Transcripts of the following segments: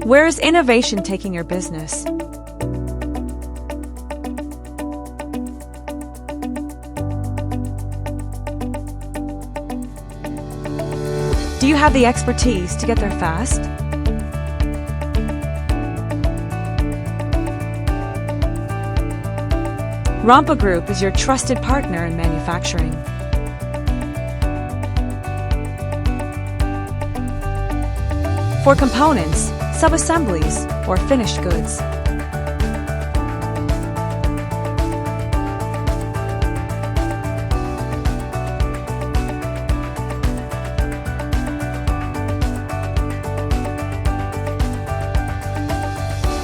Where is innovation taking your business? Do you have the expertise to get there fast? Rompa Group is your trusted partner in manufacturing. For components, sub-assemblies, or finished goods.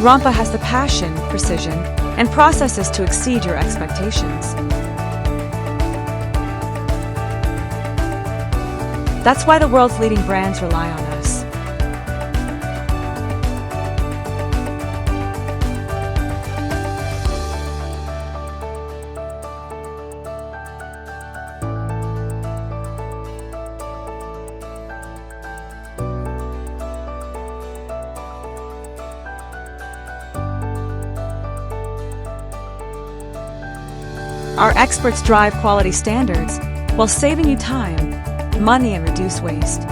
Rompa has the passion, precision, and processes to exceed your expectations. That's why the world's leading brands rely on us. Our experts drive quality standards while saving you time, money, and reduce waste.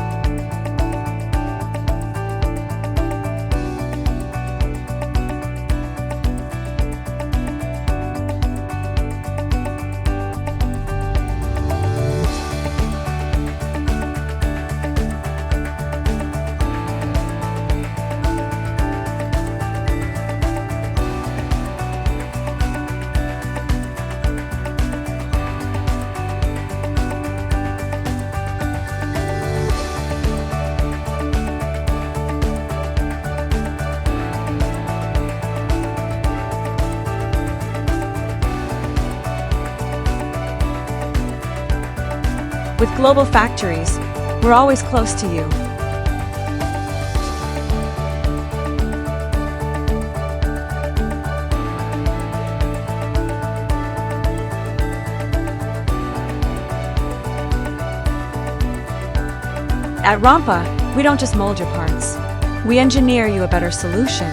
With global factories, we're always close to you. At Rompa, we don't just mold your parts. We engineer you a better solution